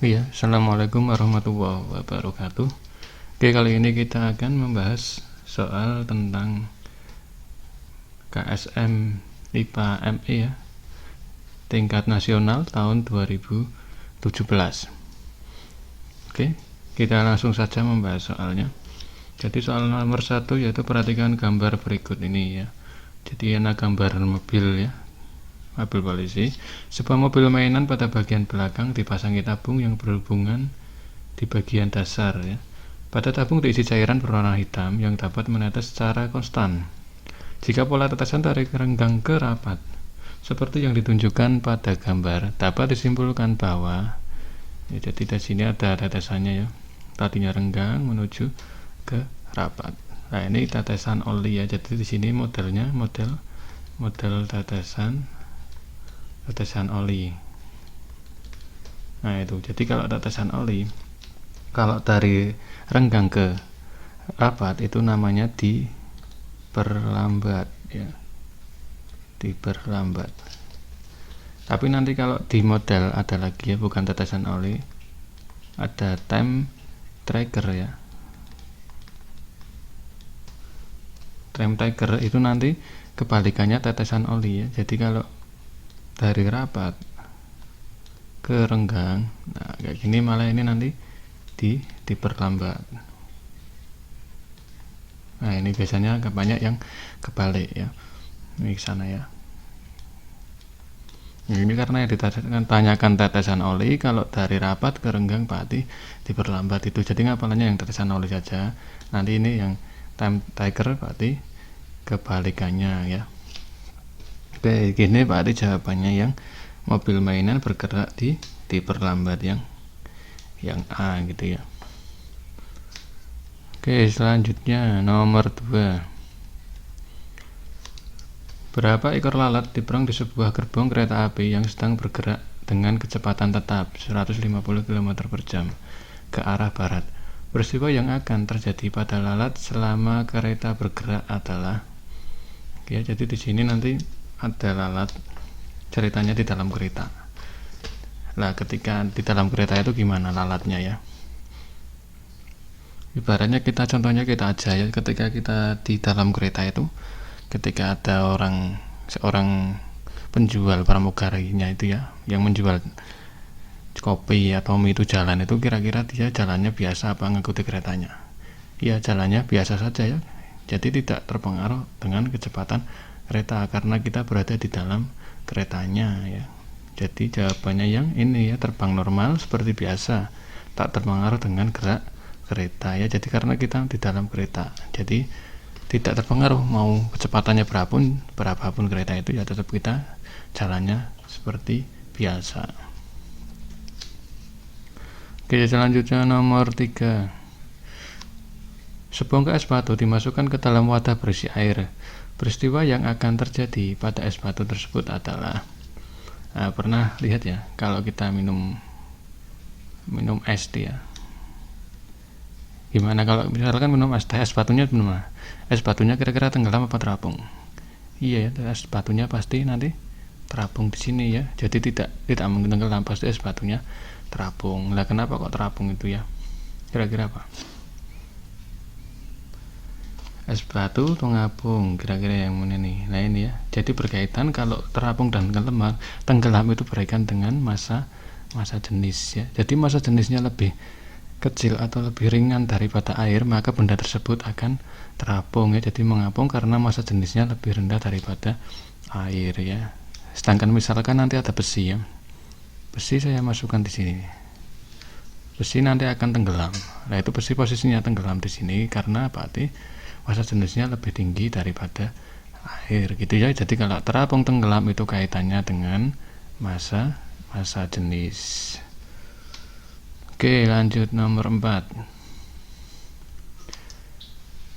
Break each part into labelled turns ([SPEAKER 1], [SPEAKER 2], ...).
[SPEAKER 1] Iya, assalamualaikum warahmatullahi wabarakatuh. Oke, kali ini kita akan membahas soal tentang KSM IPA ME ya, tingkat nasional tahun 2017. Oke, kita langsung saja membahas soalnya. Jadi soal nomor 1 yaitu perhatikan gambar berikut ini ya. Jadi ada gambar mobil ya, mobil polisi. Sebuah mobil mainan pada bagian belakang dipasangi tabung yang berhubungan di bagian dasar ya. Pada tabung diisi cairan berwarna hitam yang dapat menetes secara konstan. Jika pola tetesan dari renggang ke rapat seperti yang ditunjukkan pada gambar, dapat disimpulkan bahwa ya, jadi di sini ada tetesannya ya. Tadinya renggang menuju ke rapat. Nah, ini tetesan oli ya. Jadi di sini modelnya model tetesan oli. Nah itu, jadi kalau tetesan oli, kalau dari renggang ke rapat itu namanya diperlambat ya, diperlambat. Tapi nanti kalau di model ada lagi ya, bukan tetesan oli, ada time tracker ya. Time tracker itu nanti kebalikannya tetesan oli ya. Jadi kalau dari rapat ke renggang, nah kayak gini malah ini nanti diperlambat. Nah ini biasanya agak banyak yang kebalik ya, ini ke sana ya. Ini karena yang ditanyakan tetesan oli, kalau dari rapat ke renggang berarti diperlambat itu. Jadi ngapalannya yang tetesan oli saja. Nanti ini yang time tracker berarti kebalikannya ya. Oke, gini berarti jawabannya yang mobil mainan bergerak diperlambat yang A gitu ya. Oke, selanjutnya nomor 2. Berapa ekor lalat diperang di sebuah gerbong kereta api yang sedang bergerak dengan kecepatan tetap 150 km/jam ke arah barat? Peristiwa yang akan terjadi pada lalat selama kereta bergerak adalah ya, jadi di sini nanti ada lalat, ceritanya di dalam kereta. Nah, ketika di dalam kereta itu gimana lalatnya ya? Ibaratnya contohnya kita aja ya, ketika kita di dalam kereta itu, ketika ada seorang penjual pramugarinya itu ya, yang menjual kopi atau mie itu jalan itu, kira-kira dia jalannya biasa apa ngikuti keretanya? Ya, jalannya biasa saja ya. Jadi tidak terpengaruh dengan kecepatan kereta karena kita berada di dalam keretanya ya. Jadi jawabannya yang ini ya, terbang normal seperti biasa, tak terpengaruh dengan gerak kereta ya. Jadi karena kita di dalam kereta, jadi tidak terpengaruh mau kecepatannya berapapun kereta itu ya, tetap kita jalannya seperti biasa. Oke, selanjutnya nomor 3. Sebongkah es batu dimasukkan ke dalam wadah berisi air. Peristiwa yang akan terjadi pada es batu tersebut adalah, nah, pernah lihat ya, kalau kita minum es ya, gimana kalau misalkan minum es batunya gimana? Es batunya kira-kira tenggelam apa terapung? Iya ya, es batunya pasti nanti terapung di sini ya. Jadi tidak mungkin tenggelam, pasti es batunya terapung. Lah kenapa kok terapung itu ya? Kira-kira apa? Es batu atau ngapung, kira-kira yang mana nih? Nah ini ya, jadi berkaitan kalau terapung dan tenggelam itu berkaitan dengan massa jenis ya. Jadi massa jenisnya lebih kecil atau lebih ringan daripada air, maka benda tersebut akan terapung ya. Jadi mengapung karena massa jenisnya lebih rendah daripada air ya. Sedangkan misalkan nanti ada besi ya, besi saya masukkan di sini, besi nanti akan tenggelam. Nah itu besi posisinya tenggelam di sini karena berarti massa jenisnya lebih tinggi daripada air gitu ya. Jadi kalau terapung tenggelam itu kaitannya dengan massa jenis. Oke, lanjut nomor 4.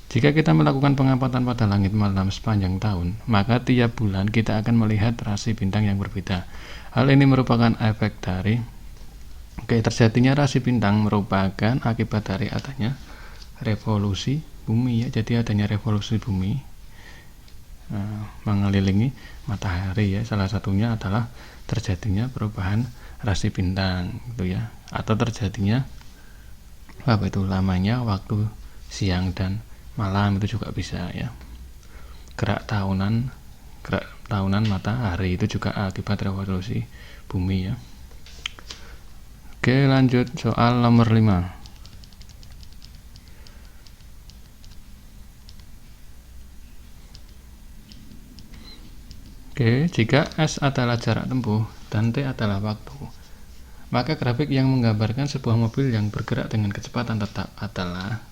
[SPEAKER 1] Jika kita melakukan pengamatan pada langit malam sepanjang tahun, maka tiap bulan kita akan melihat rasi bintang yang berbeda. Hal ini merupakan efek dari terjadinya rasi bintang merupakan akibat dari adanya revolusi bumi ya. Jadi adanya revolusi bumi mengelilingi matahari ya. Salah satunya adalah terjadinya perubahan rasi bintang gitu ya, atau terjadinya lamanya waktu siang dan malam, itu juga bisa ya. Gerak tahunan matahari itu juga akibat revolusi bumi ya. Oke, lanjut soal nomor 5. Oke, jika S adalah jarak tempuh dan T adalah waktu, maka grafik yang menggambarkan sebuah mobil yang bergerak dengan kecepatan tetap adalah.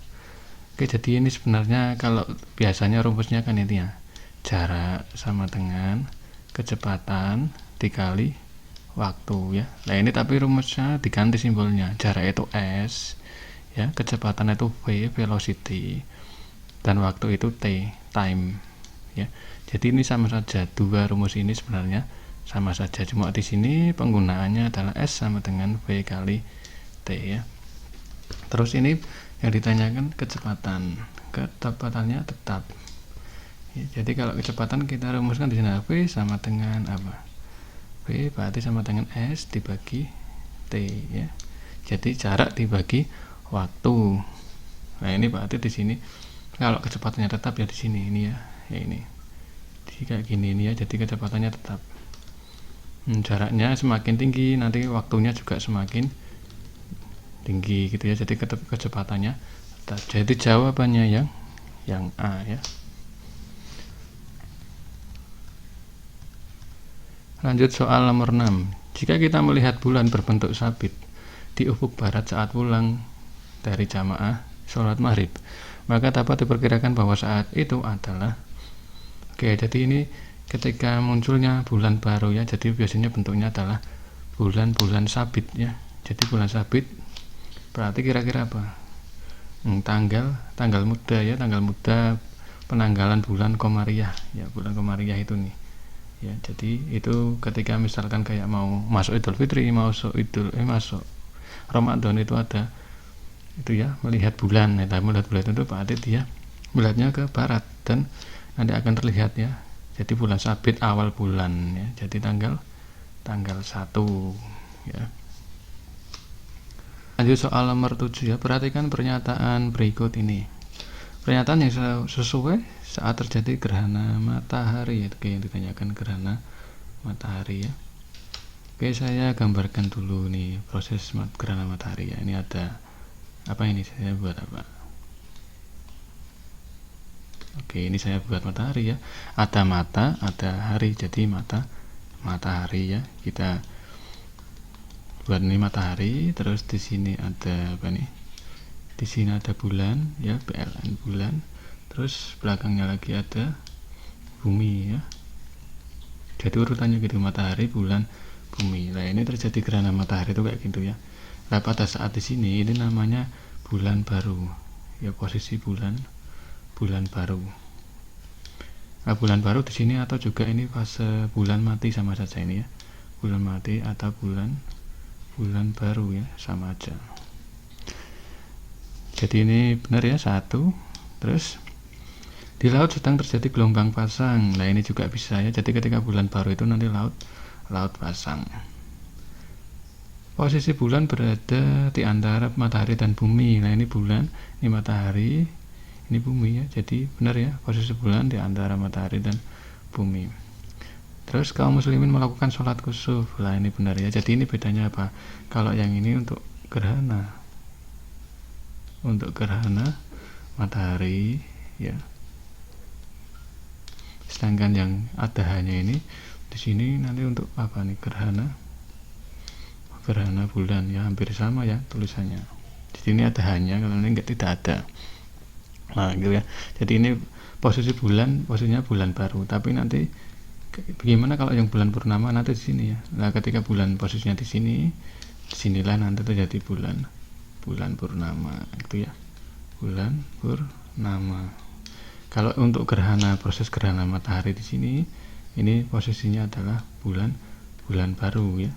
[SPEAKER 1] Oke, jadi ini sebenarnya kalau biasanya rumusnya kan ini ya, jarak sama dengan kecepatan dikali waktu ya. Nah ini tapi rumusnya diganti simbolnya, jarak itu S ya, kecepatan itu V, velocity, dan waktu itu T, time ya. Jadi ini sama saja, dua rumus ini sebenarnya sama saja, cuma di sini penggunaannya adalah S sama dengan V kali T ya. Terus ini yang ditanyakan kecepatannya tetap ya, jadi kalau kecepatan kita rumuskan di sini V sama dengan apa? V berarti sama dengan S dibagi T ya. Jadi jarak dibagi waktu. Nah ini berarti di sini kalau kecepatannya tetap ya di sini ini ya, ini. Jadi kayak gini ini ya, jadi kecepatannya tetap. Jaraknya semakin tinggi nanti waktunya juga semakin tinggi gitu ya, jadi kecepatannya tetap. Jadi jawabannya yang A ya. Lanjut soal nomor 6. Jika kita melihat bulan berbentuk sabit di ufuk barat saat pulang dari jamaah sholat maghrib, maka dapat diperkirakan bahwa saat itu adalah. Oke, jadi ini ketika munculnya bulan baru ya, jadi biasanya bentuknya adalah bulan-bulan sabit ya. Jadi bulan sabit berarti kira-kira apa? Tanggal muda ya, tanggal muda penanggalan bulan Komariah ya, bulan Komariah itu nih ya. Jadi itu ketika misalkan kayak mau masuk Idul Fitri, masuk Ramadan itu ada itu ya, melihat bulan ya. Melihat bulan itu berarti dia melihatnya ke barat dan nanti akan terlihat ya. Jadi bulan sabit awal bulan ya. Jadi tanggal 1 ya. Lanjut soal nomor 7 ya. Perhatikan pernyataan berikut ini. Pernyataan yang sesuai saat terjadi gerhana matahari ya. Oke, yang ditanyakan gerhana matahari ya. Oke, saya gambarkan dulu nih proses gerhana matahari ya. Ini ada apa ini, saya buat apa? Oke, ini saya buat matahari ya. Ada mata, ada hari. Jadi matahari ya. Kita buat ini matahari. Terus di sini ada apa nih? Di sini ada bulan ya, PLN bulan. Terus belakangnya lagi ada bumi ya. Jadi urutannya gitu, matahari, bulan, bumi. Nah ini terjadi gerhana matahari itu kayak gitu ya. Nah pada saat di sini ini namanya bulan baru ya, posisi bulan baru. Nah, bulan baru di sini atau juga ini fase bulan mati sama saja ini ya. Bulan mati atau bulan baru ya, sama aja. Jadi ini benar ya, 1. Terus di laut sedang terjadi gelombang pasang. Nah, ini juga bisa ya. Jadi ketika bulan baru itu nanti laut pasang. Posisi bulan berada di antara matahari dan bumi. Nah, ini bulan, ini matahari, ini bumi ya. Jadi benar ya, posisi bulan di antara matahari dan bumi. Terus kaum muslimin melakukan sholat kusuf. Lah ini benar ya. Jadi ini bedanya apa? Kalau yang ini untuk gerhana matahari ya. Sedangkan yang ada hanya ini di sini nanti untuk apa nih, gerhana bulan ya, hampir sama ya tulisannya. Di sini ada hanya, kalau ini tidak ada. Nah gitu ya. Jadi ini posisinya bulan baru. Tapi nanti bagaimana kalau yang bulan purnama nanti di sini ya. Nah ketika bulan posisinya di sinilah nanti terjadi bulan purnama gitu ya. Bulan purnama. Kalau untuk proses gerhana matahari di sini, ini posisinya adalah bulan baru ya.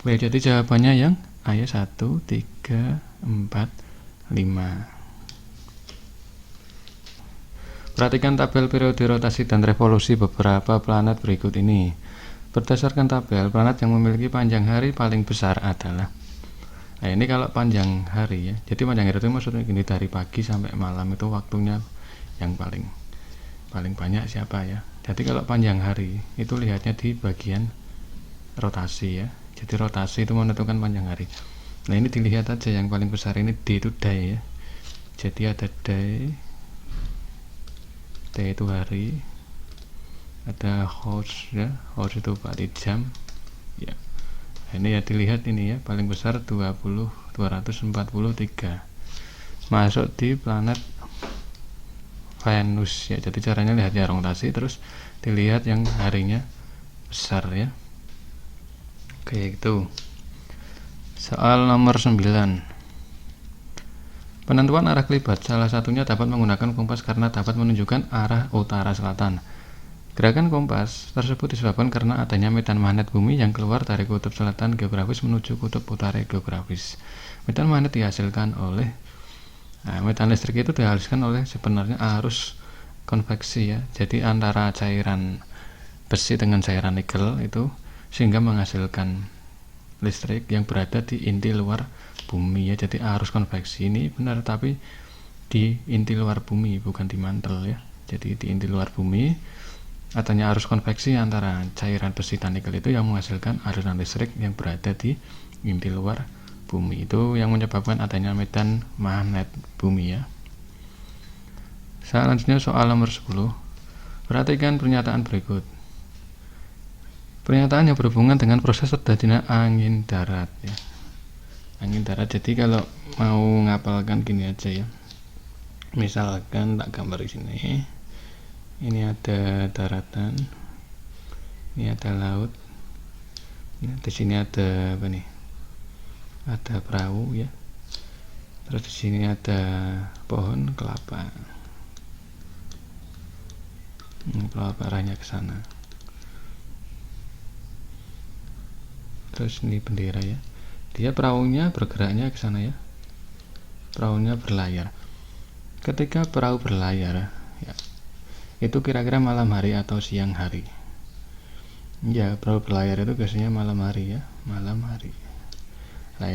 [SPEAKER 1] Baik, jadi jawabannya yang A ya, 1, 3, 4, 5. Perhatikan tabel periode rotasi dan revolusi beberapa planet berikut ini. Berdasarkan tabel, planet yang memiliki panjang hari paling besar adalah, nah ini kalau panjang hari ya, jadi panjang hari itu maksudnya gini, dari pagi sampai malam itu waktunya yang paling banyak siapa ya. Jadi kalau panjang hari itu lihatnya di bagian rotasi ya, jadi rotasi itu menentukan panjang hari. Nah ini dilihat aja yang paling besar ini D itu day ya, jadi ada day, D itu hari, ada hours ya, hours itu berarti jam ya. Ini ya dilihat ini ya, paling besar 243 masuk di planet Venus ya. Jadi caranya lihat ya rotasi, terus dilihat yang harinya besar ya, kayak gitu. Soal nomor 9, penentuan arah kelibat. Salah satunya dapat menggunakan kompas karena dapat menunjukkan arah utara selatan. Gerakan kompas tersebut disebabkan karena adanya medan magnet bumi yang keluar dari kutub selatan geografis menuju kutub utara geografis. Medan magnet dihasilkan oleh medan listrik itu dihasilkan oleh sebenarnya arus konveksi ya. Jadi antara cairan besi dengan cairan nikel itu sehingga menghasilkan listrik yang berada di inti luar bumi ya. Jadi arus konveksi ini benar, tapi di inti luar bumi bukan di mantel ya. Jadi di inti luar bumi adanya arus konveksi antara cairan besi dan nikel itu yang menghasilkan aliran listrik yang berada di inti luar bumi, itu yang menyebabkan adanya medan magnet bumi ya. Selanjutnya soal nomor 10, perhatikan pernyataan berikut. Pernyataan yang berhubungan dengan proses terjadinya angin darat ya. Angin darat, jadi kalau mau ngapalkan gini aja ya, misalkan tak gambar di sini. Ini ada daratan, ini ada laut, ini di sini ada apa nih? Ada perahu ya. Terus di sini ada pohon kelapa. Kelapa arahnya ke sana. Terus ini bendera ya. Dia perahunya bergeraknya ke sana ya. Perahunya berlayar. Ketika perahu berlayar ya, itu kira-kira malam hari atau siang hari ya. Perahu berlayar itu biasanya malam hari ya, malam hari. Nah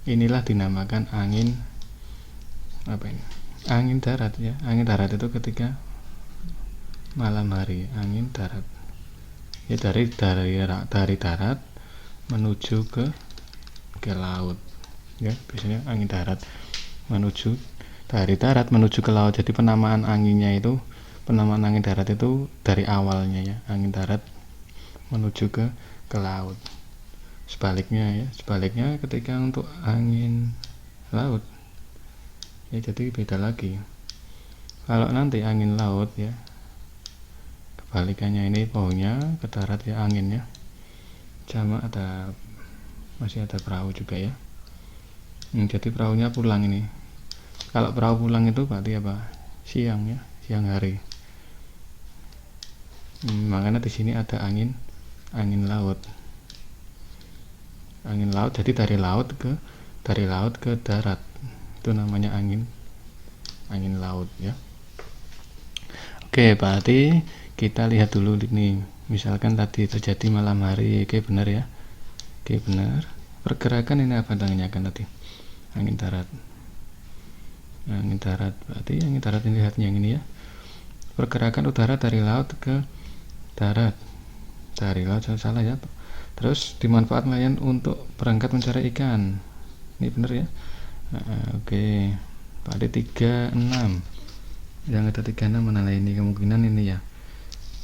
[SPEAKER 1] inilah dinamakan angin apa ini, angin darat ya. Angin darat itu ketika malam hari, angin darat ya, dari darat menuju ke laut ya. Biasanya angin darat menuju dari darat menuju ke laut. Jadi penamaan anginnya itu, penamaan angin darat itu dari awalnya ya, angin darat menuju ke laut. Sebaliknya ya, sebaliknya ketika untuk angin laut ya, jadi beda lagi. Kalau nanti angin laut ya, kebalikannya, ini pohonnya ke darat ya, anginnya sama, ada masih ada perahu juga ya. Jadi perahunya pulang ini. Kalau perahu pulang itu berarti apa? Siang ya, siang hari. Makanya di sini ada angin laut. Angin laut, jadi dari laut ke darat. Itu namanya angin laut ya. Oke, berarti kita lihat dulu ini. Misalkan tadi terjadi malam hari, oke benar ya. Oke benar. Pergerakan ini apa namanya kan tadi? Angin darat. Angin darat, berarti angin darat ini lihatnya yang ini ya. Pergerakan udara dari laut ke darat, dari laut, salah ya. Terus dimanfaatkan nelayan untuk berangkat mencari ikan. Ini benar ya. Oke. Pada 36. Yang ada 36 mana lah ini, kemungkinan ini ya.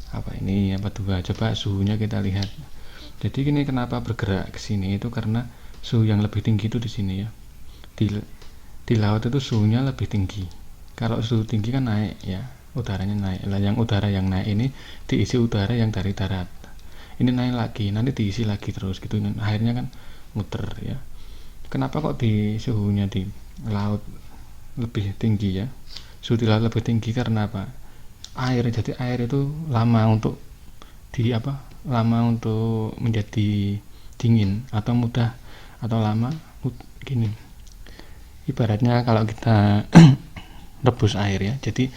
[SPEAKER 1] Apa ini? Apa dua? Coba suhunya kita lihat. Jadi ini kenapa bergerak ke sini itu karena suhu yang lebih tinggi itu di sini ya. Di laut itu suhunya lebih tinggi. Kalau suhu tinggi kan naik ya, udaranya naik. Lah yang udara yang naik ini diisi udara yang dari darat. Ini naik lagi, nanti diisi lagi terus gitu. Akhirnya kan muter ya. Kenapa kok di suhunya di laut lebih tinggi ya? Suhu di laut lebih tinggi karena apa? Air. Jadi air itu lama untuk menjadi dingin atau mudah atau lama gini. Ibaratnya kalau kita rebus air ya. Jadi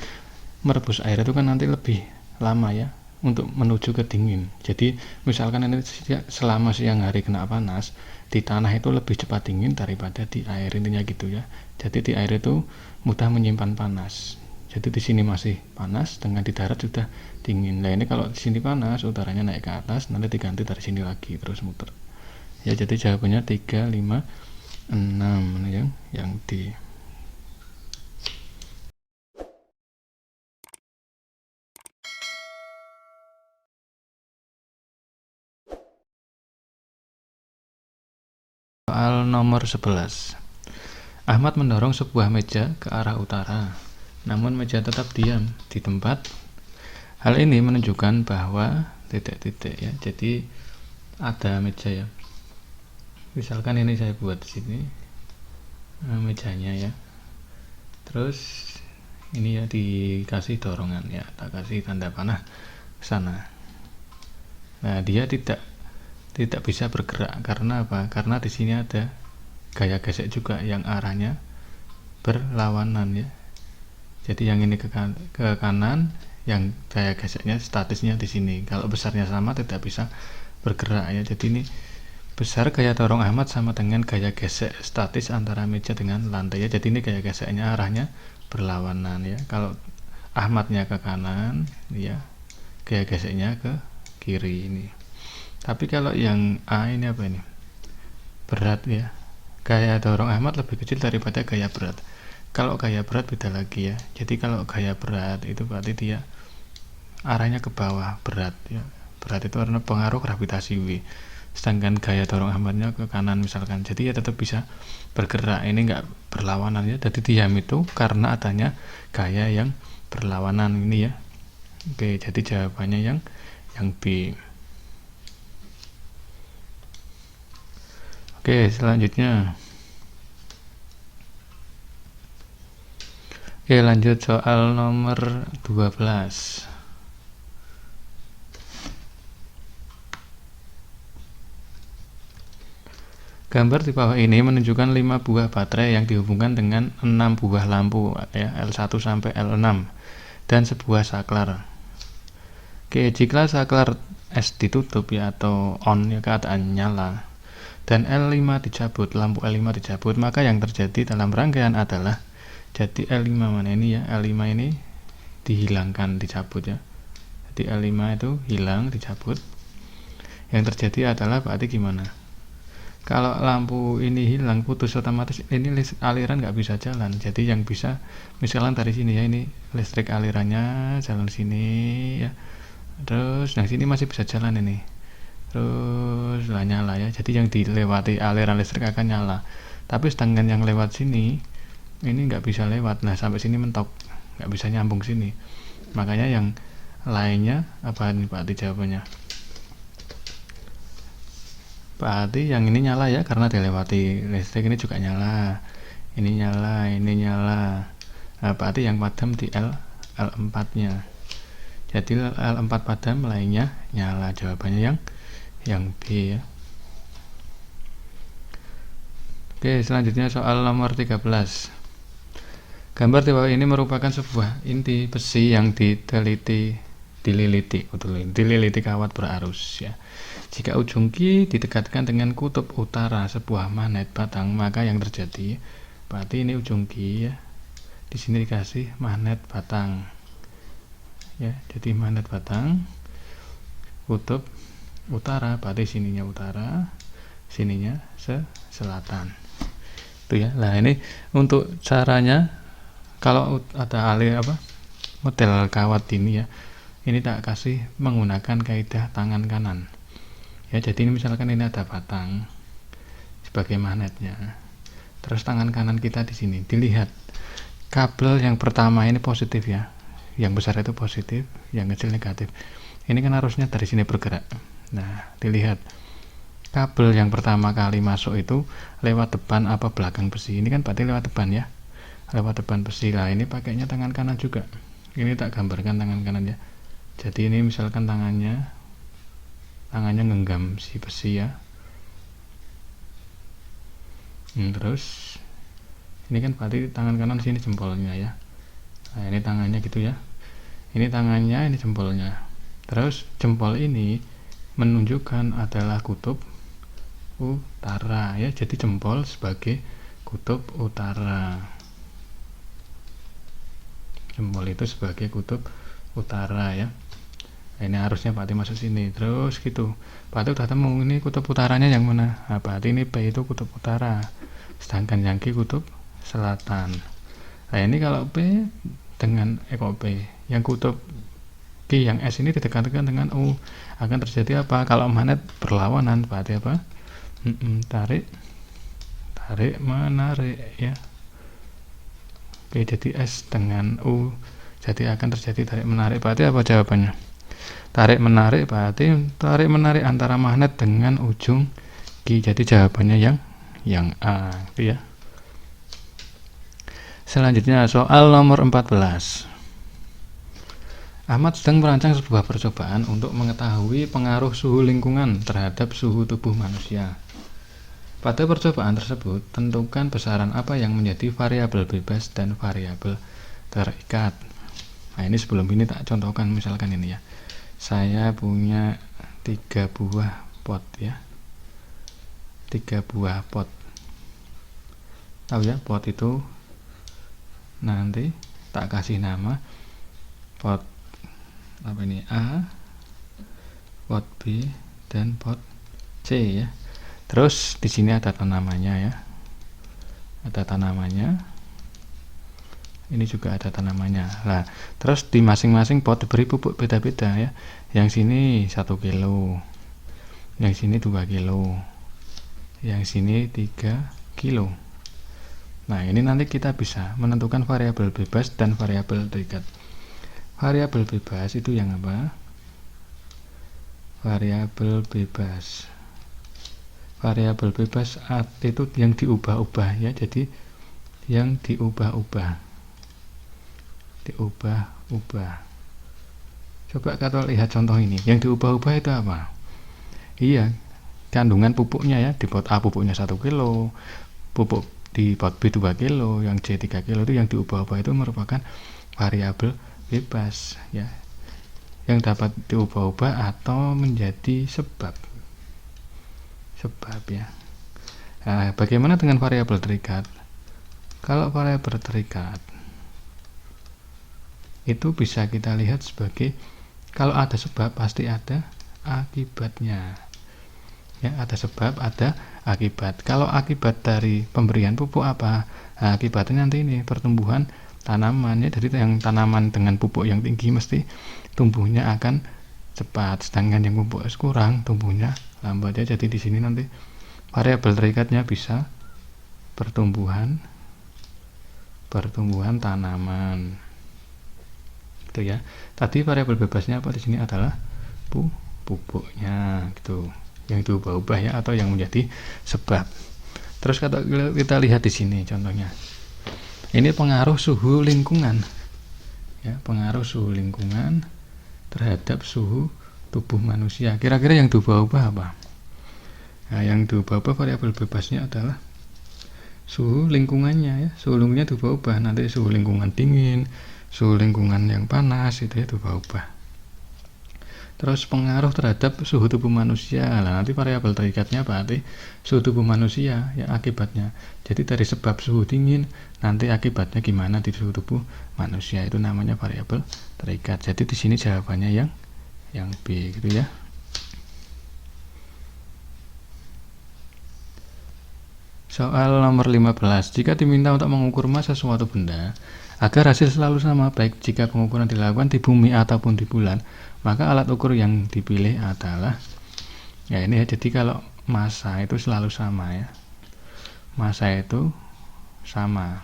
[SPEAKER 1] merebus air itu kan nanti lebih lama ya untuk menuju ke dingin. Jadi misalkan ini selama siang hari kena panas, di tanah itu lebih cepat dingin daripada di air, intinya gitu ya. Jadi di air itu mudah menyimpan panas. Jadi di sini masih panas, dengan di darat sudah dingin. Nah ini kalau di sini panas, udaranya naik ke atas, nanti diganti dari sini lagi terus muter. Ya jadi jawabannya 3, 5, 6 yang di soal nomor 11. Ahmad mendorong sebuah meja ke arah utara, namun meja tetap diam di tempat. Hal ini menunjukkan bahwa titik-titik ya. Jadi ada meja ya. Misalkan ini saya buat di sini mejanya ya. Terus ini ya dikasih dorongan ya, tak kasih tanda panah ke sana. Nah, dia tidak bisa bergerak karena apa? Karena di sini ada gaya gesek juga yang arahnya berlawanan ya. Jadi yang ini ke kanan, yang gaya geseknya statisnya di sini. Kalau besarnya sama tidak bisa bergerak ya. Jadi ini besar gaya dorong Ahmad sama dengan gaya gesek statis antara meja dengan lantai ya. Jadi ini gaya geseknya arahnya berlawanan ya. Kalau Ahmadnya ke kanan ya, gaya geseknya ke kiri ini. Tapi kalau yang A ini apa ini? Berat ya. Gaya dorong Ahmad lebih kecil daripada gaya berat. Kalau gaya berat beda lagi ya. Jadi kalau gaya berat itu berarti dia arahnya ke bawah, berat ya. Berat itu karena pengaruh gravitasi W. Sedangkan gaya dorong Ahmadnya ke kanan misalkan. Jadi ya tetap bisa bergerak. Ini enggak berlawanan ya. Jadi diam itu karena adanya gaya yang berlawanan ini ya. Oke, jadi jawabannya yang B. Oke, selanjutnya. Oke, lanjut soal nomor 12. Gambar di bawah ini menunjukkan 5 buah baterai yang dihubungkan dengan 6 buah lampu ya, L1 sampai L6 dan sebuah saklar. Oke, jika saklar S ditutup ya atau on ya, keadaan nyala, dan L5 dicabut, lampu L5 dicabut, maka yang terjadi dalam rangkaian adalah, jadi L5 mana ini ya, L5 ini dihilangkan, dicabut ya. Jadi L5 itu hilang, dicabut. Yang terjadi adalah berarti gimana? Kalau lampu ini hilang, putus, otomatis ini aliran nggak bisa jalan. Jadi yang bisa, misalnya dari sini ya, ini listrik alirannya jalan sini ya. Terus yang sini masih bisa jalan ini. Terus lah nyala ya. Jadi yang dilewati aliran listrik akan nyala. Tapi sedangkan yang lewat sini ini nggak bisa lewat. Nah sampai sini mentok, nggak bisa nyambung sini. Makanya yang lainnya apa nih Pak jawabannya? Berarti yang ini nyala ya karena dilewati listrik, ini juga nyala. Ini nyala, ini nyala. Nah, berarti yang padam di L4-nya. Jadi L4 padam, lainnya nyala. Jawabannya yang B ya. Oke, selanjutnya soal nomor 13. Gambar di bawah ini merupakan sebuah inti besi yang dililiti kawat berarus ya. Jika ujung Q didekatkan dengan kutub utara sebuah magnet batang, maka yang terjadi berarti ini ujung Q ya. Di sini dikasih magnet batang. Ya, jadi magnet batang kutub utara, berarti sininya utara, sininya selatan. Itu ya. Nah, ini untuk caranya kalau ada model kawat ini ya. Ini tak kasih menggunakan kaidah tangan kanan. Ya, jadi ini misalkan ini ada batang sebagai magnetnya. Terus tangan kanan kita di sini. Dilihat kabel yang pertama ini positif ya. Yang besar itu positif, yang kecil negatif. Ini kan harusnya dari sini bergerak. Nah, dilihat kabel yang pertama kali masuk itu lewat depan apa belakang besi. Ini kan berarti lewat depan ya. Lewat depan besi. Lah ini pakainya tangan kanan juga. Ini tak gambarkan tangan kanan ya. Jadi ini misalkan tangannya genggam si besi ya. Terus ini kan berarti tangan kanan sini jempolnya ya. Nah ini tangannya gitu ya. Ini tangannya, ini jempolnya. Terus jempol ini menunjukkan adalah kutub utara ya. Jadi jempol sebagai kutub utara. Jempol itu sebagai kutub utara ya. Nah, ini harusnya berarti masuk sini. Terus gitu. Berarti udah temu ini kutub utaranya yang mana? Nah, berarti ini P itu kutub utara. Sedangkan yang Q kutub selatan. Nah, ini kalau P dengan P, yang kutub Q yang S ini didekatkan dengan U, akan terjadi apa? Kalau magnet berlawanan berarti apa? Tarik menarik ya. Oke, jadi S dengan U, jadi akan terjadi tarik menarik. Berarti apa jawabannya? Tarik menarik berarti tarik menarik antara magnet dengan ujung Q. Jadi jawabannya yang A gitu ya. Selanjutnya soal nomor 14. Ahmad sedang merancang sebuah percobaan untuk mengetahui pengaruh suhu lingkungan terhadap suhu tubuh manusia. Pada percobaan tersebut, tentukan besaran apa yang menjadi variabel bebas dan variabel terikat. Nah, ini sebelum ini tak contohkan, misalkan ini ya. Saya punya 3 buah pot ya. 3 buah pot. Tahu ya, pot itu nanti tak kasih nama pot apa ini, A, pot B, dan pot C ya. Terus di sini ada tanamannya ya. Ada tanamannya. Ini juga ada tanamannya. Nah, terus di masing-masing pot diberi pupuk beda-beda ya. Yang sini 1 kilo. Yang sini 2 kilo. Yang sini 3 kilo. Nah, ini nanti kita bisa menentukan variabel bebas dan variabel terikat. Variabel bebas itu yang apa? Variabel bebas. Variabel bebas itu yang diubah-ubah ya. Jadi yang diubah-ubah. Diubah-ubah. Coba kita lihat contoh ini. Yang diubah-ubah itu apa? Iya, kandungan pupuknya ya. Di pot A pupuknya 1 kilo, pupuk di pot B 2 kilo, yang C 3 kilo itu yang diubah-ubah itu merupakan variabel bebas ya, yang dapat diubah-ubah atau menjadi sebab ya. Nah, bagaimana dengan variabel terikat? Kalau variabel terikat itu bisa kita lihat sebagai kalau ada sebab pasti ada akibatnya ya, ada sebab ada akibat. Kalau akibat dari pemberian pupuk apa? Nah, akibatnya nanti ini pertumbuhan tanaman ya. Jadi yang tanaman dengan pupuk yang tinggi mesti tumbuhnya akan cepat, sedangkan yang pupuk kurang tumbuhnya lambat ya. Jadi di sini nanti variabel terikatnya bisa pertumbuhan tanaman gitu ya. Tadi variabel bebasnya apa di sini adalah pupuknya gitu, yang diubah-ubah ya, atau yang menjadi sebab. Terus kita lihat di sini contohnya. Ini pengaruh suhu lingkungan ya, pengaruh suhu lingkungan terhadap suhu tubuh manusia. Kira-kira yang diubah-ubah apa? Nah, yang diubah-ubah variabel bebasnya adalah suhu lingkungannya ya. Suhu lingkungannya diubah-ubah. Nanti suhu lingkungan dingin, suhu lingkungan yang panas itu ya diubah-ubah. Terus pengaruh terhadap suhu tubuh manusia. Nah, nanti variabel terikatnya berarti suhu tubuh manusia ya, akibatnya. Jadi dari sebab suhu dingin, nanti akibatnya gimana di suhu tubuh manusia, itu namanya variabel terikat. Jadi di sini jawabannya yang B gitu ya. Soal nomor 15. Jika diminta untuk mengukur massa suatu benda agar hasil selalu sama, baik jika pengukuran dilakukan di bumi ataupun di bulan, maka alat ukur yang dipilih adalah ya ini ya. Jadi kalau massa itu selalu sama ya, massa itu sama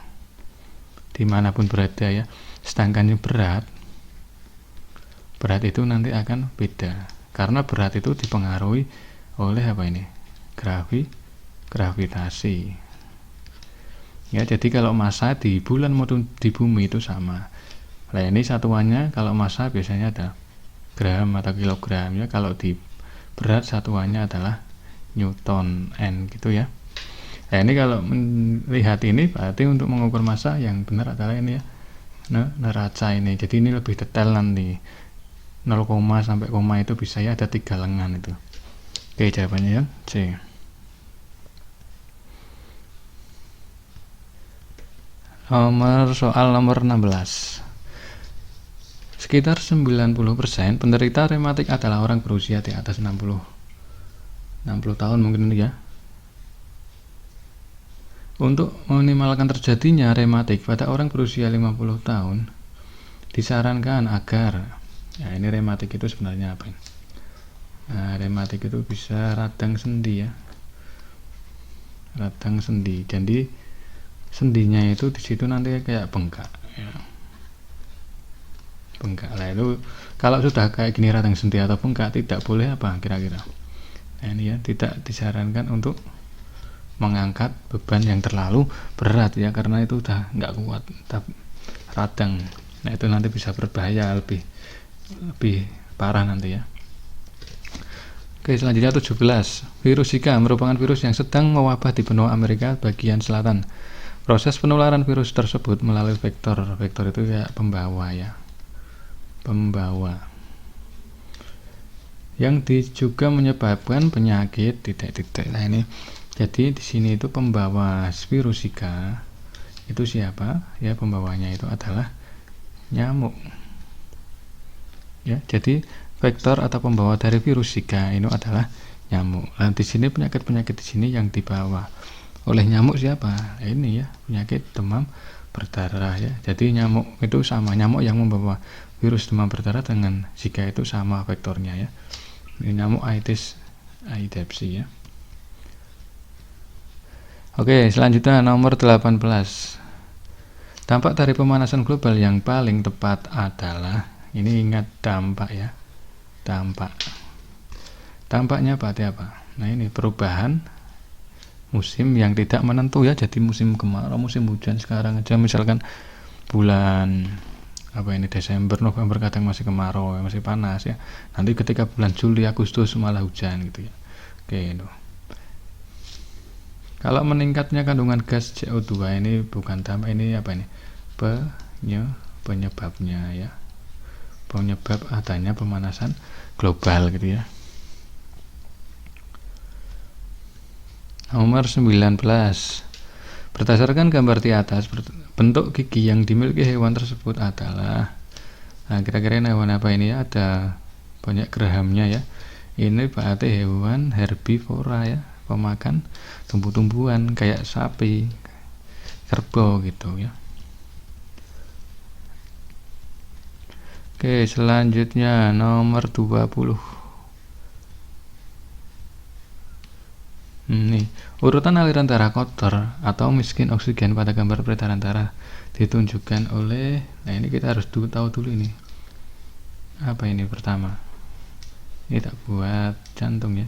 [SPEAKER 1] dimanapun berada ya. Sedangkan berat itu nanti akan beda, karena berat itu dipengaruhi oleh apa ini, gravitasi ya. Jadi kalau massa di bulan maupun di bumi itu sama. Nah, ini satuannya kalau massa biasanya ada gram atau kilogram ya. Kalau di berat satuannya adalah Newton N gitu ya. Nah, ini kalau melihat ini berarti untuk mengukur massa yang benar adalah ini ya, neraca ini. Jadi ini lebih detail nanti. 0, sampai koma itu bisa ya, ada 3 lengan itu. Oke, jawabannya ya C. Soal nomor 16. Sekitar 90% penderita rematik adalah orang berusia di atas 60 tahun mungkin ya. Untuk meminimalkan terjadinya rematik pada orang berusia 50 tahun, disarankan agar, ya ini rematik itu sebenarnya apa? Nah, rematik itu bisa radang sendi ya. Radang sendi. Jadi sendinya itu di situ nanti kayak bengkak ya. Bengkak lah itu. Kalau sudah kayak gini radang sendi atau bengkak, tidak boleh apa kira-kira? Nah, ini ya, tidak disarankan untuk mengangkat beban yang terlalu berat ya, karena itu udah nggak kuat, radang. Nah, itu nanti bisa berbahaya, lebih parah nanti ya. Oke, selanjutnya 17. Virus Zika merupakan virus yang sedang mewabah di benua Amerika bagian selatan. Proses penularan virus tersebut melalui vektor. Vektor itu ya pembawa ya. Pembawa. Yang juga menyebabkan penyakit titik-titik. Nah, ini jadi di sini itu pembawa virus Zika itu siapa? Ya, pembawanya itu adalah nyamuk. Ya, jadi vektor atau pembawa dari virus Zika itu adalah nyamuk. Nah, di sini penyakit di sini yang dibawa oleh nyamuk siapa? Ini ya, penyakit demam berdarah ya. Jadi nyamuk itu sama, nyamuk yang membawa virus demam berdarah dengan Zika itu sama vektornya ya. Ini nyamuk Aedes aegypti ya. Oke, selanjutnya nomor 18. Dampak dari pemanasan global yang paling tepat adalah, ini ingat dampak ya. Dampaknya berarti apa? Nah, ini perubahan musim yang tidak menentu ya. Jadi musim kemarau, musim hujan sekarang aja misalkan bulan Desember, November kadang masih kemarau, masih panas ya. Nanti ketika bulan Juli, Agustus malah hujan gitu ya. Oke, itu. Kalau meningkatnya kandungan gas CO2 ini bukan dampak, ini apa ini? Penyebabnya ya. Penyebab adanya pemanasan global gitu ya. Nomor 19. Berdasarkan gambar di atas, bentuk gigi yang dimiliki hewan tersebut adalah, nah kira-kira hewan apa ini ya? Ada banyak gerahamnya ya. Ini berarti hewan herbivora ya, pemakan tumbuh-tumbuhan kayak sapi, kerbau gitu ya. Oke, selanjutnya nomor 20. Nih, urutan aliran darah kotor atau miskin oksigen pada gambar peredaran darah ditunjukkan oleh, nah ini kita harus tahu dulu ini. Apa ini pertama? Ini tak buat jantung ya.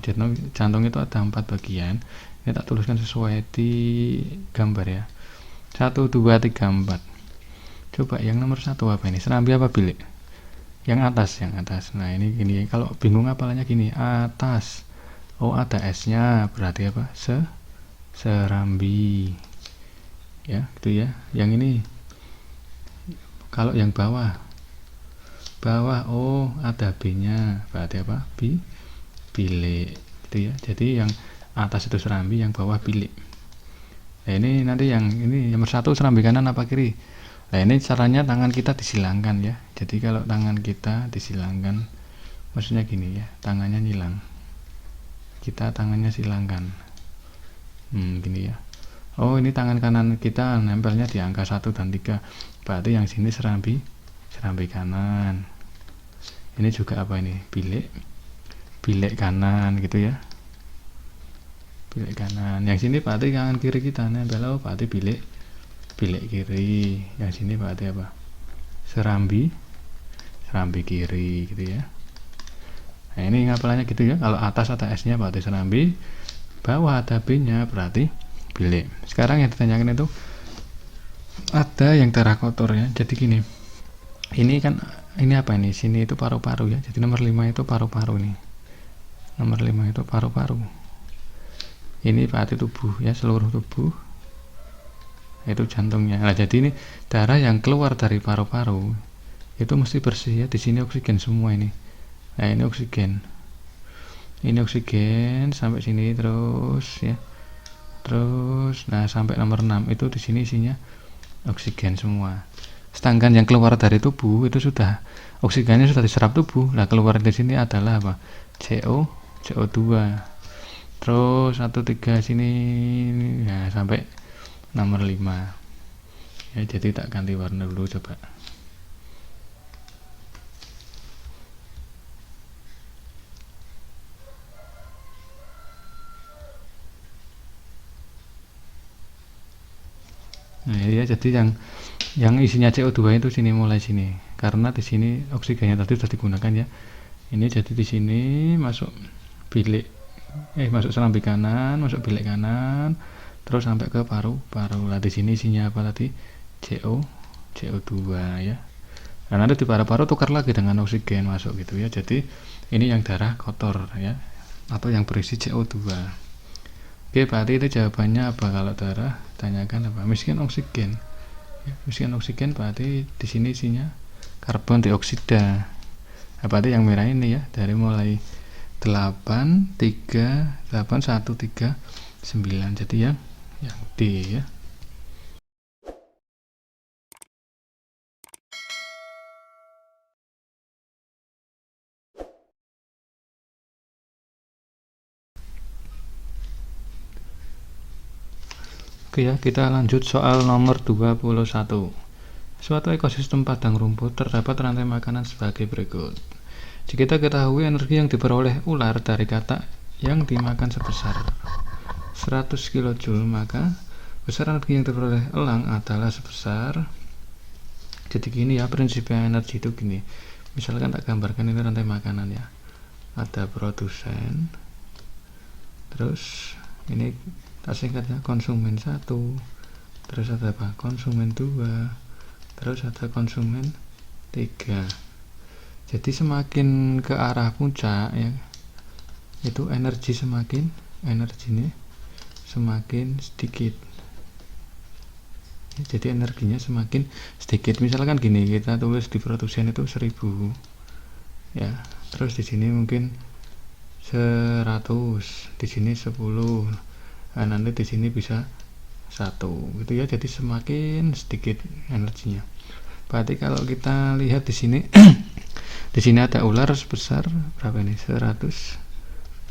[SPEAKER 1] Jantung itu ada 4 bagian. Ini tak tuliskan sesuai di gambar ya. 1, 2, 3, 4. Coba yang nomor 1 apa ini? Serambi apa bilik? Yang atas. Nah, ini gini. Kalau bingung apalanya gini, atas. Oh, ada S-nya. Berarti apa? Serambi. Ya, gitu ya. Yang ini. Kalau yang bawah, oh ada B-nya, berarti apa? Bilik gitu ya. Jadi yang atas itu serambi, yang bawah bilik. Nah, ini nanti yang ini nomor 1 serambi kanan apa kiri? Nah, ini caranya tangan kita disilangkan ya. Jadi kalau tangan kita disilangkan, maksudnya gini ya, tangannya nyilang, kita tangannya silangkan, gini ya. Oh, ini tangan kanan kita nempelnya di angka 1 dan 3, berarti yang sini serambi kanan. Ini juga apa ini? Bilik kanan gitu ya. Bilik kanan. Yang sini berarti tangan kiri kita nempel, berarti bilik kiri. Yang sini berarti apa? Serambi kiri gitu ya. Nah, ini ngapalannya gitu ya. Kalau atas ada S-nya berarti serambi, bawah ada B-nya berarti bilik. Sekarang yang ditanyakan itu ada yang darah kotor ya. Jadi gini. Ini kan, ini apa ini? Sini itu paru-paru ya. Jadi nomor 5 itu paru-paru nih. Nomor 5 itu paru-paru. Ini berarti tubuh ya, seluruh tubuh. yaitu jantungnya. Nah, jadi ini darah yang keluar dari paru-paru itu mesti bersih ya. Di sini oksigen semua ini. Nah, ini oksigen. Ini oksigen sampai sini terus ya. Terus nah sampai nomor 6 itu di sini isinya oksigen semua. Sedangkan yang keluar dari tubuh itu sudah oksigennya sudah diserap tubuh. Nah, keluar dari sini adalah apa? CO2. Terus 1,3 sini ya sampai nomor 5. Ya, jadi tak ganti warna dulu coba. Nah, ya jadi yang isinya CO2 itu sini, mulai sini. Karena di sini oksigennya tadi sudah digunakan ya. Ini jadi di sini masuk bilik masuk serambi kanan, masuk bilik kanan, terus sampai ke paru-paru. Lah di sini isinya apa tadi? CO2 ya. Nah, nanti di paru-paru tukar lagi dengan oksigen masuk gitu ya. Jadi ini yang darah kotor ya, atau yang berisi CO2. Oke, berarti itu jawabannya apa kalau darah? Tanyakan apa? Miskin oksigen. Ya, miskin oksigen berarti di sini isinya karbon dioksida. Nah, berarti yang merah ini ya, dari mulai 8, 3, 8, 1, 3, 9. Jadi yang D ya. Oke ya, kita lanjut soal nomor 21. Suatu ekosistem padang rumput terdapat rantai makanan sebagai berikut. Jika kita ketahui energi yang diperoleh ular dari katak yang dimakan sebesar 100 kJ, maka besar energi yang diperoleh elang adalah sebesar. Jadi gini ya, prinsipnya energi itu gini. Misalkan tak gambarkan ini rantai makanan ya. Ada produsen, terus ini tak singkatnya konsumen 1, terus ada apa? Konsumen 2, terus ada konsumen 3. Jadi semakin ke arah puncak ya, itu energinya semakin sedikit. Jadi energinya semakin sedikit. Misalkan gini, kita tulis di produsen itu 1000 ya, terus di sini mungkin 100, di sini 10. Nah, nanti di sini bisa 1 gitu ya. Jadi semakin sedikit energinya. Berarti kalau kita lihat di sini di sini ada ular sebesar berapa ini? 100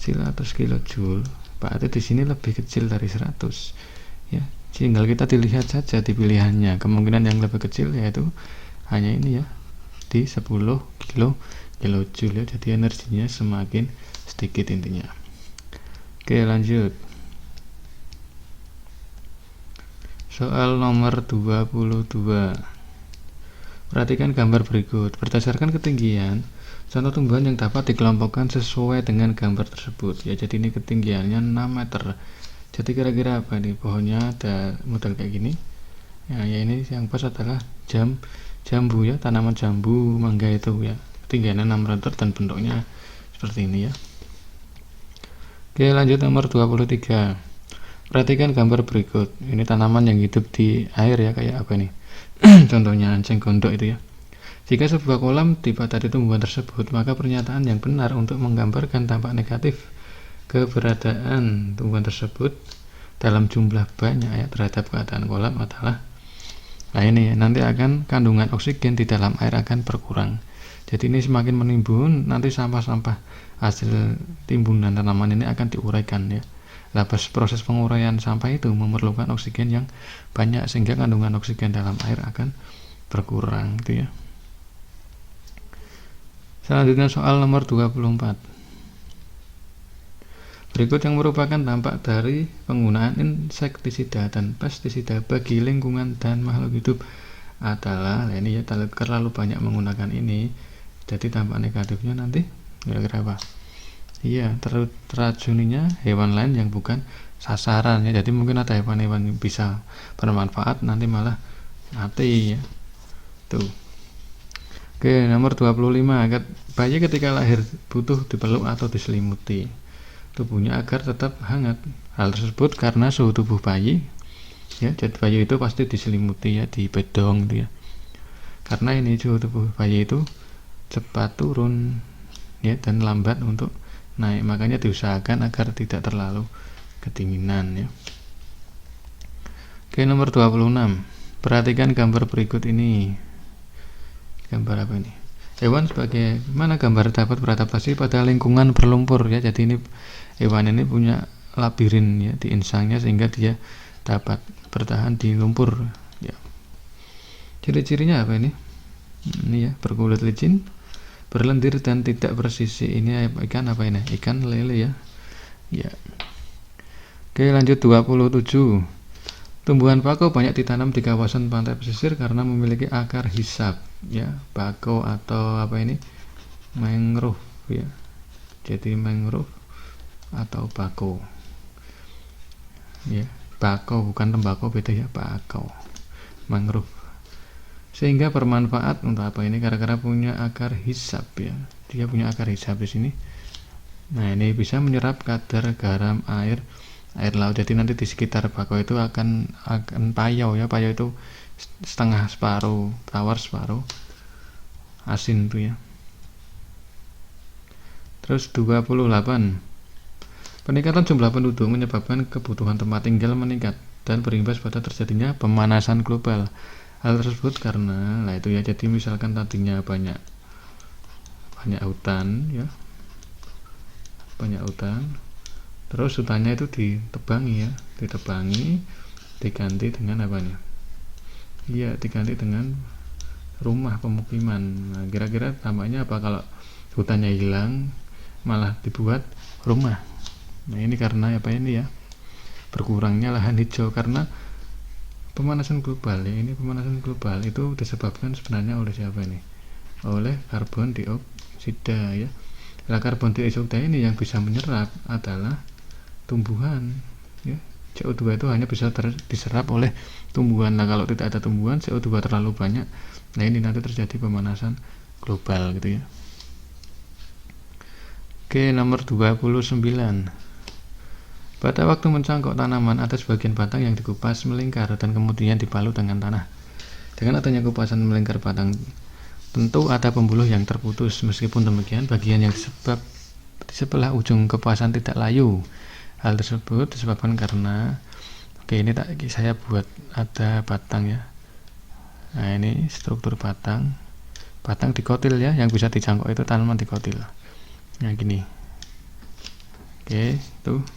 [SPEAKER 1] kJ. Berarti di sini lebih kecil dari 100 ya. Tinggal kita dilihat saja di pilihannya. Kemungkinan yang lebih kecil yaitu hanya ini ya, di 10 kilojoule ya. Jadi energinya semakin sedikit intinya. Oke, lanjut. Soal nomor 22. Perhatikan gambar berikut. Berdasarkan ketinggian, contoh tumbuhan yang dapat dikelompokkan sesuai dengan gambar tersebut. Ya, jadi ini ketinggiannya 6 meter. Jadi kira-kira apa nih? Pohonnya ada model kayak gini. Ya, ini yang pas adalah jambu ya, tanaman jambu mangga itu ya. Ketinggiannya 6 meter dan bentuknya seperti ini ya. Oke, lanjut nomor 23. Perhatikan gambar berikut. Ini tanaman yang hidup di air ya, kayak apa nih? Contohnya anjing gondok itu ya. Jika sebuah kolam tiba dari tumbuhan tersebut, maka pernyataan yang benar untuk menggambarkan dampak negatif keberadaan tumbuhan tersebut dalam jumlah banyak ya terhadap keadaan kolam adalah, nah ini nanti akan kandungan oksigen di dalam air akan berkurang. Jadi ini semakin menimbun, nanti sampah-sampah hasil timbunan tanaman ini akan diuraikan ya. Nah, proses penguraian sampah itu memerlukan oksigen yang banyak sehingga kandungan oksigen dalam air akan berkurang gitu ya. Selanjutnya soal nomor 24. Berikut yang merupakan dampak dari penggunaan insektisida dan pestisida bagi lingkungan dan makhluk hidup adalah, nah ini ya, terlalu banyak menggunakan ini, jadi dampak negatifnya nanti kira-kira apa? Iya, teracuninya hewan lain yang bukan sasaran ya. Jadi mungkin ada hewan-hewan yang bisa bermanfaat nanti malah mati ya. Tuh. Oke, nomor 25. Bayi ketika lahir butuh dipeluk atau diselimuti tubuhnya agar tetap hangat. Hal tersebut karena suhu tubuh bayi ya. Jadi bayi itu pasti diselimuti ya, di bedong gitu ya, karena ini suhu tubuh bayi itu cepat turun ya dan lambat untuk naik, makanya diusahakan agar tidak terlalu kedinginan ya. Oke, nomor 26. Perhatikan gambar berikut ini. Gambar apa ini? Hewan sebagaimana gambar dapat beradaptasi pada lingkungan berlumpur ya. Jadi ini hewan ini punya labirin ya di insangnya sehingga dia dapat bertahan di lumpur ya. Ciri-cirinya apa ini? Ini ya, berkulit licin, berlendir dan tidak bersisi. Ini ikan apa ini? Ikan lele ya. Ya. Oke, lanjut 27. Tumbuhan bako banyak ditanam di kawasan pantai pesisir karena memiliki akar hisap ya. Bako atau apa ini? Mangrove ya. Jadi mangrove atau bako. Ya, bako bukan tembakau, beda ya, bako. Mangrove. Sehingga bermanfaat untuk apa ini? Gara-gara punya akar hisap ya. Dia punya akar hisap di sini. Nah, ini bisa menyerap kadar garam air laut. Jadi nanti di sekitar bako itu akan payau ya. Payau itu setengah separuh tawar, separuh asin tuh ya. Terus 28. Peningkatan jumlah penduduk menyebabkan kebutuhan tempat tinggal meningkat dan berimbas pada terjadinya pemanasan global. Hal tersebut karena itu ya, jadi misalkan tadinya banyak hutan ya, banyak hutan, terus hutannya itu ditebangi diganti dengan apa nih? Iya, diganti dengan rumah pemukiman. Nah, kira-kira tampaknya apa kalau hutannya hilang malah dibuat rumah? Nah, ini karena apa ini ya? Berkurangnya lahan hijau karena pemanasan global ya. Ini pemanasan global itu disebabkan sebenarnya oleh siapa ini? Oleh karbon dioksida ya. Nah, karbon dioksida ini yang bisa menyerap adalah tumbuhan ya. CO2 itu hanya bisa diserap oleh tumbuhan. Nah, kalau tidak ada tumbuhan, CO2 terlalu banyak. Nah, ini nanti terjadi pemanasan global gitu ya. Oke, nomor 29. Pada waktu mencangkok tanaman, ada sebagian batang yang dikupas melingkar dan kemudian dibalut dengan tanah. Dengan adanya kupasan melingkar batang, tentu ada pembuluh yang terputus. Meskipun demikian, bagian yang di sebelah ujung kupasan tidak layu. Hal tersebut disebabkan karena ini saya buat ada batang ya. Nah, ini struktur batang dikotil ya, yang bisa dijangkau itu tanaman dikotil. Nah, gini. Oke, tuh.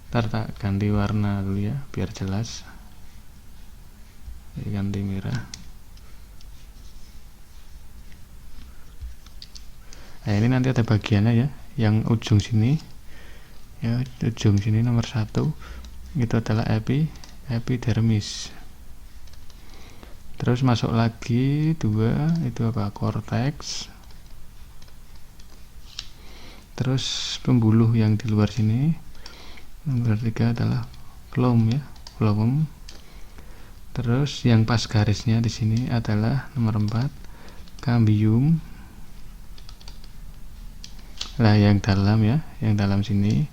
[SPEAKER 1] Ntar tak ganti warna dulu ya biar jelas. Ganti merah. Nah, ini nanti ada bagiannya ya, yang ujung sini ya, ujung sini nomor 1 itu adalah epidermis. Terus masuk lagi 2 itu apa? Cortex. Terus pembuluh yang di luar sini. Nomor 3 adalah phloem ya, phloem. Terus yang pas garisnya di sini adalah nomor 4 cambium. Lah yang dalam ya, yang dalam sini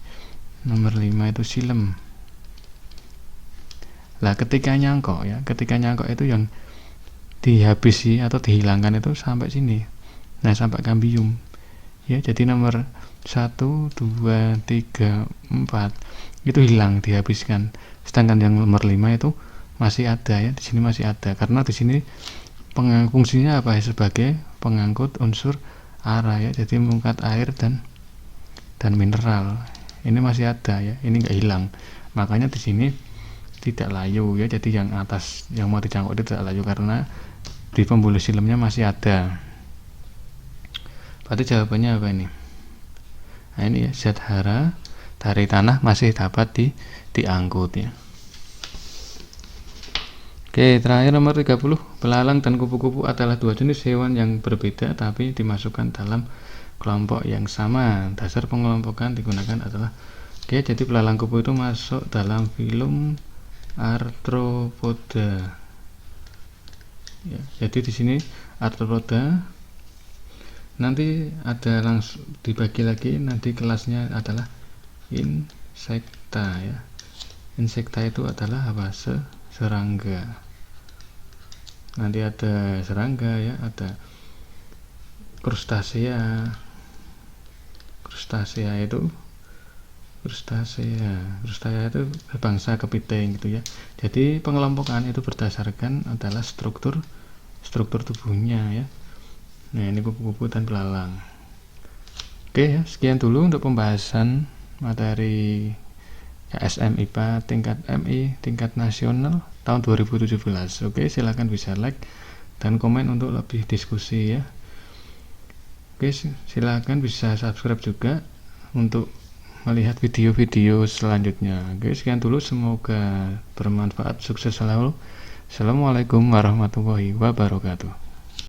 [SPEAKER 1] nomor 5 itu xilem. Lah ketika nyangkok itu yang dihabisi atau dihilangkan itu sampai sini. Nah, sampai cambium. Ya, jadi nomor 1, 2, 3, 4 itu hilang, dihabiskan. Sedangkan yang nomor 5 itu masih ada ya, di sini masih ada karena di sini fungsinya apa? Sebagai pengangkut unsur hara ya, jadi mengangkat air dan mineral. Ini masih ada ya, ini enggak hilang. Makanya di sini tidak layu ya, jadi yang atas yang mau dicangkuk itu tidak layu karena di pembuluh silemnya masih ada. Berarti jawabannya apa ini? Nah, ini ya, zat hara dari tanah masih dapat diangkut ya. Oke, terakhir nomor 30. Belalang dan kupu-kupu adalah 2 jenis hewan yang berbeda tapi dimasukkan dalam kelompok yang sama. Dasar pengelompokan digunakan adalah jadi belalang kupu itu masuk dalam filum Arthropoda. Ya, jadi di sini Arthropoda. Nanti ada langsung dibagi lagi, nanti kelasnya adalah insekta ya. Insekta itu adalah apa? Serangga. Nanti ada serangga ya, ada krustasea. Krustasea itu bangsa kepiting gitu ya. Jadi pengelompokan itu berdasarkan adalah struktur tubuhnya ya. Nah, ini kupu-kupu dan belalang. Oke ya, sekian dulu untuk pembahasan materi KSM IPA tingkat MI tingkat nasional tahun 2017. Oke, silakan bisa like dan komen untuk lebih diskusi ya. Oke, silakan bisa subscribe juga untuk melihat video-video selanjutnya. Oke, sekian dulu, semoga bermanfaat, sukses selalu. Assalamualaikum warahmatullahi wabarakatuh.